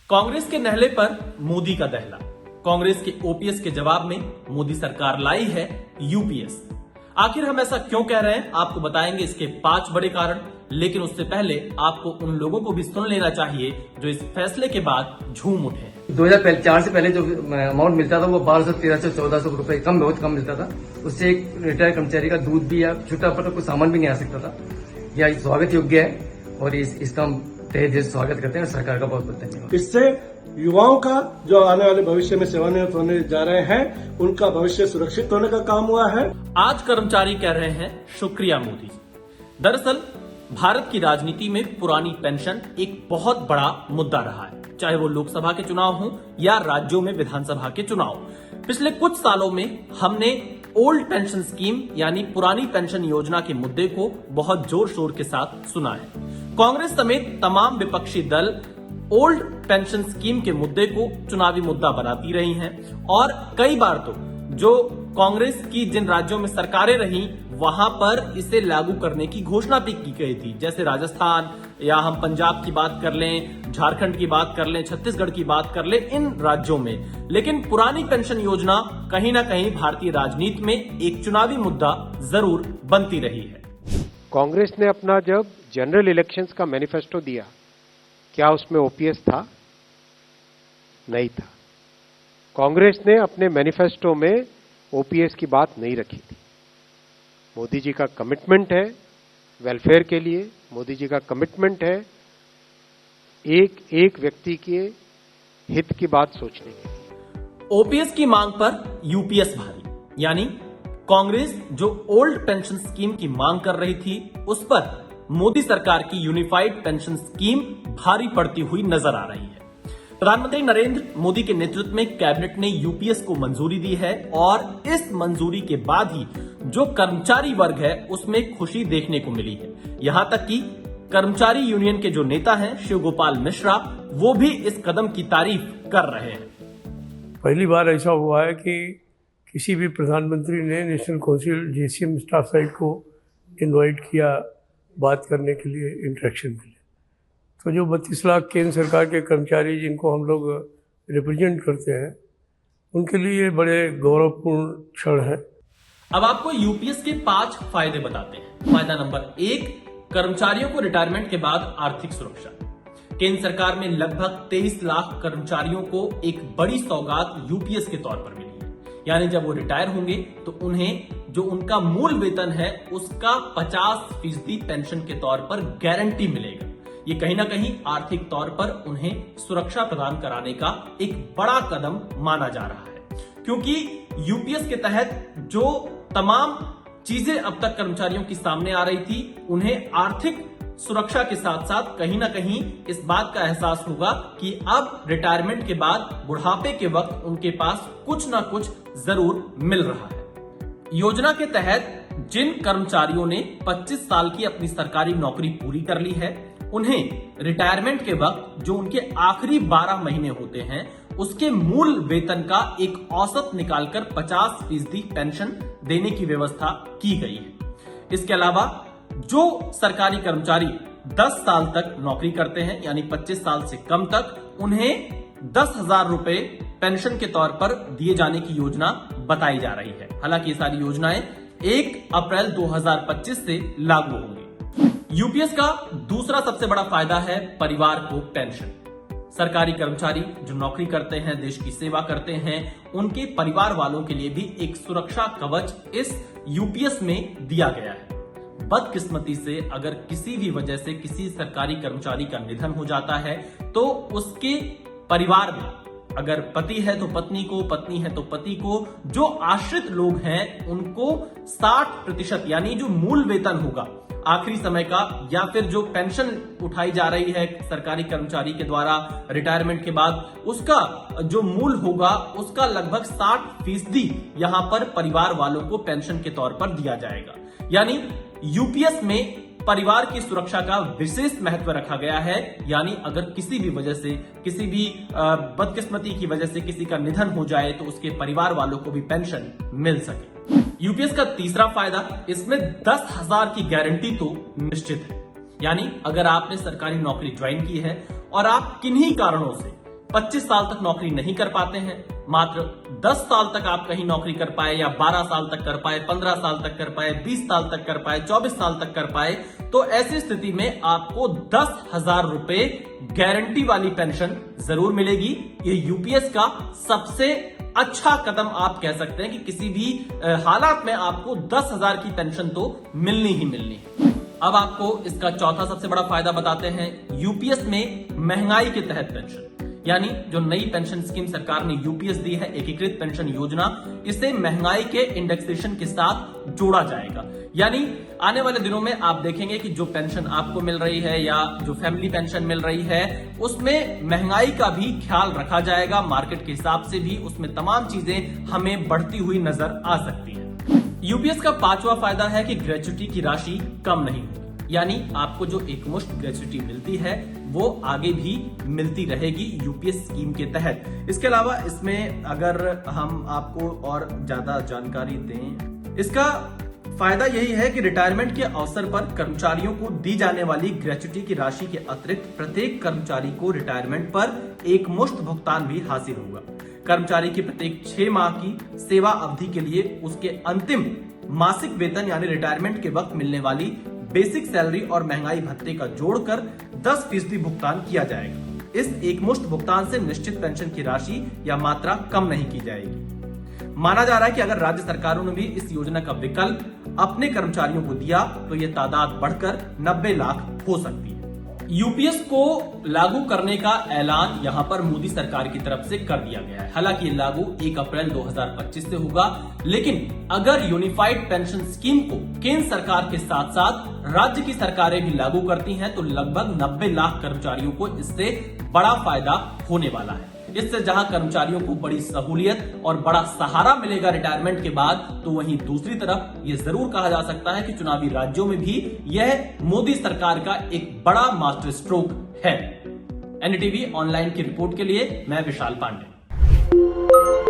कांग्रेस के नहले पर मोदी का दहला। कांग्रेस के ओपीएस के जवाब में मोदी सरकार लाई है यूपीएस। आखिर हम ऐसा क्यों कह रहे हैं, आपको बताएंगे इसके 5 बड़े कारण। लेकिन उससे पहले आपको उन लोगों को भी सुन लेना चाहिए जो इस फैसले के बाद झूम उठे। 2004 से पहले जो अमाउंट मिलता था वो 1200, 1300, 1400 रुपए बहुत कम मिलता था। उससे एक रिटायर्ड कर्मचारी का दूध भी या छोटा मोटा कुछ सामान भी नहीं आ सकता था। यह स्वागत योग्य है और इसका हम तहे दिल से स्वागत करते हैं और सरकार का बहुत बहुत धन्यवाद। इससे युवाओं का जो आने वाले भविष्य में सेवानिवृत्त होने जा रहे हैं उनका भविष्य सुरक्षित होने का काम हुआ है। आज कर्मचारी कह रहे हैं शुक्रिया मोदी। दरअसल भारत की राजनीति में पुरानी पेंशन एक बहुत बड़ा मुद्दा रहा है, चाहे वो लोकसभा के चुनाव हो या राज्यों में विधानसभा के चुनाव। पिछले कुछ सालों में हमने ओल्ड पेंशन स्कीम यानी पुरानी पेंशन योजना के मुद्दे को बहुत जोर शोर के साथ सुना है। कांग्रेस समेत तमाम विपक्षी दल ओल्ड पेंशन स्कीम के मुद्दे को चुनावी मुद्दा बनाती रही हैं और कई बार तो जो कांग्रेस की जिन राज्यों में सरकारें रही वहां पर इसे लागू करने की घोषणा भी की गई थी, जैसे राजस्थान या हम पंजाब की बात कर लें, झारखंड की बात कर लें, छत्तीसगढ़ की बात कर लें, इन राज्यों में। लेकिन पुरानी पेंशन योजना कहीं ना कहीं भारतीय राजनीति में एक चुनावी मुद्दा जरूर बनती रही है। कांग्रेस ने अपना जब जनरल इलेक्शंस का मैनिफेस्टो दिया, क्या उसमें ओपीएस था? नहीं था। कांग्रेस ने अपने मैनिफेस्टो में ओपीएस की बात नहीं रखी थी। मोदी जी का कमिटमेंट है वेलफेयर के लिए, मोदी जी का कमिटमेंट है एक एक व्यक्ति के हित की बात सोचने की। ओपीएस की मांग पर यूपीएस भारी, यानी कांग्रेस जो ओल्ड पेंशन स्कीम की मांग कर रही थी उस पर मोदी सरकार की यूनिफाइड पेंशन स्कीम भारी पड़ती हुई नजर आ रही है। प्रधानमंत्री नरेंद्र मोदी के नेतृत्व में कैबिनेट ने यूपीएस को मंजूरी दी है और इस मंजूरी के बाद ही जो कर्मचारी वर्ग है उसमें खुशी देखने को मिली है। यहां तक कि कर्मचारी यूनियन के जो नेता हैं शिव गोपाल मिश्रा, वो भी इस कदम की तारीफ कर रहे हैं। पहली बार ऐसा हुआ है कि किसी भी प्रधानमंत्री ने national council JCM staff side को इनवाइट किया बात करने के लिए, इंटरेक्शन के लिए। तो जो 32 लाख केंद्र सरकार के कर्मचारी जिनको हम लोग रिप्रेजेंट करते हैं उनके लिए बड़े गौरवपूर्ण क्षण है। अब आपको यूपीएस के 5 फायदे बताते हैं। फायदा नंबर 1, कर्मचारियों को रिटायरमेंट के बाद आर्थिक सुरक्षा। केंद्र सरकार में लगभग 23 लाख कर्मचारियों को एक बड़ी सौगात यूपीएस के तौर पर मिली है, यानी जब वो रिटायर होंगे तो उन्हें जो उनका मूल वेतन है उसका 50% पेंशन के तौर पर गारंटी मिलेगा। ये कहीं ना कहीं आर्थिक तौर पर उन्हें सुरक्षा प्रदान कराने का एक बड़ा कदम माना जा रहा है, क्योंकि यूपीएस के तहत जो तमाम चीजें अब तक कर्मचारियों की सामने आ रही थी, उन्हें आर्थिक सुरक्षा के साथ साथ कहीं ना कहीं इस बात का एहसास होगा कि अब रिटायरमेंट के बाद बुढ़ापे के वक्त उनके पास कुछ ना कुछ जरूर मिल रहा है। योजना के तहत जिन कर्मचारियों ने 25 साल की अपनी सरकारी नौकरी पूरी कर ली है, उन्हें रिटायरमेंट के वक्त जो उनके आखिरी 12 महीने होते हैं उसके मूल वेतन का एक औसत निकालकर 50% पेंशन देने की व्यवस्था की गई है। इसके अलावा जो सरकारी कर्मचारी 10 साल तक नौकरी करते हैं, यानी 25 साल से कम तक, उन्हें 10,000 रुपए पेंशन के तौर पर दिए जाने की योजना बताई जा रही है। हालांकि ये सारी योजनाएं 1 अप्रैल 2025 से लागू होंगी। यूपीएस का दूसरा सबसे बड़ा फायदा है परिवार को पेंशन। सरकारी कर्मचारी जो नौकरी करते हैं, देश की सेवा करते हैं, उनके परिवार वालों के लिए भी एक सुरक्षा कवच इस यूपीएस में दिया गया है। बदकिस्मती से अगर किसी भी वजह से किसी सरकारी कर्मचारी का निधन हो जाता है तो उसके परिवार में अगर पति है तो पत्नी को, पत्नी है तो पति को, जो आश्रित लोग हैं उनको 60% यानी जो मूल वेतन होगा आखिरी समय का या फिर जो पेंशन उठाई जा रही है सरकारी कर्मचारी के द्वारा रिटायरमेंट के बाद, उसका जो मूल होगा उसका लगभग 60% यहां पर परिवार वालों को पेंशन के तौर पर दिया जाएगा। यानी यूपीएस में परिवार की सुरक्षा का विशेष महत्व रखा गया है, यानी अगर किसी भी वजह से, किसी भी बदकिस्मती की वजह से किसी का निधन हो जाए तो उसके परिवार वालों को भी पेंशन मिल सके। यूपीएस का तीसरा फायदा, इसमें 10,000 की गारंटी तो निश्चित है। यानी अगर आपने सरकारी नौकरी ज्वाइन की है और आप किन्हीं कारणों से 25 साल तक नौकरी नहीं कर पाते हैं, मात्र 10 साल तक आप कहीं नौकरी कर पाए या 12 साल तक कर पाए, 15 साल तक कर पाए, 20 साल तक कर पाए, 24 साल तक कर पाए, तो ऐसी स्थिति में आपको 10,000 रुपए गारंटी वाली पेंशन जरूर मिलेगी। ये यूपीएस का सबसे अच्छा कदम आप कह सकते हैं कि किसी भी हालात में आपको 10,000 की पेंशन तो मिलनी ही मिलनी है। अब आपको इसका चौथा सबसे बड़ा फायदा बताते हैं। यूपीएस में महंगाई के तहत पेंशन, यानी जो नई पेंशन स्कीम सरकार ने यूपीएस दी है, एकीकृत पेंशन योजना, इसे महंगाई के इंडेक्सेशन के साथ जोड़ा जाएगा। यानी आने वाले दिनों में आप देखेंगे कि जो पेंशन आपको मिल रही है या जो फैमिली पेंशन मिल रही है, उसमें महंगाई का भी ख्याल रखा जाएगा। मार्केट के हिसाब से भी उसमें तमाम चीजें हमें बढ़ती हुई नजर आ सकती है। यूपीएस का पांचवा फायदा है कि ग्रेच्युटी की राशि कम नहीं होगी, यानी आपको जो एकमुश्त ग्रेच्युटी मिलती है वो आगे भी मिलती रहेगी यूपीएस स्कीम के तहत। इसके अलावा इसमें अगर हम आपको और ज्यादा जानकारी दें, इसका फायदा यही है कि रिटायरमेंट के अवसर पर कर्मचारियों को दी जाने वाली ग्रेच्युटी की राशि के अतिरिक्त प्रत्येक कर्मचारी को रिटायरमेंट पर एकमुश्त भुगतान भी हासिल होगा। कर्मचारी की प्रत्येक 6 माह की सेवा अवधि के लिए उसके अंतिम मासिक वेतन यानी रिटायरमेंट के वक्त मिलने वाली बेसिक सैलरी और महंगाई भत्ते का जोड़कर 10% भुगतान किया जाएगा। इस एकमुश्त भुगतान से निश्चित पेंशन की राशि या मात्रा कम नहीं की जाएगी। माना जा रहा है कि अगर राज्य सरकारों ने भी इस योजना का विकल्प अपने कर्मचारियों को दिया तो यह तादाद बढ़कर 90 लाख हो सकती है। यूपीएस को लागू करने का ऐलान यहां पर मोदी सरकार की तरफ से कर दिया गया है। हालांकि ये लागू 1 अप्रैल 2025 से होगा, लेकिन अगर यूनिफाइड पेंशन स्कीम को केंद्र सरकार के साथ साथ राज्य की सरकारें भी लागू करती हैं तो लगभग 90 लाख कर्मचारियों को इससे बड़ा फायदा होने वाला है। इससे जहां कर्मचारियों को बड़ी सहूलियत और बड़ा सहारा मिलेगा रिटायरमेंट के बाद, तो वहीं दूसरी तरफ ये जरूर कहा जा सकता है कि चुनावी राज्यों में भी यह मोदी सरकार का एक बड़ा मास्टर स्ट्रोक है। एनडीटीवी ऑनलाइन की रिपोर्ट के लिए मैं विशाल पांडे।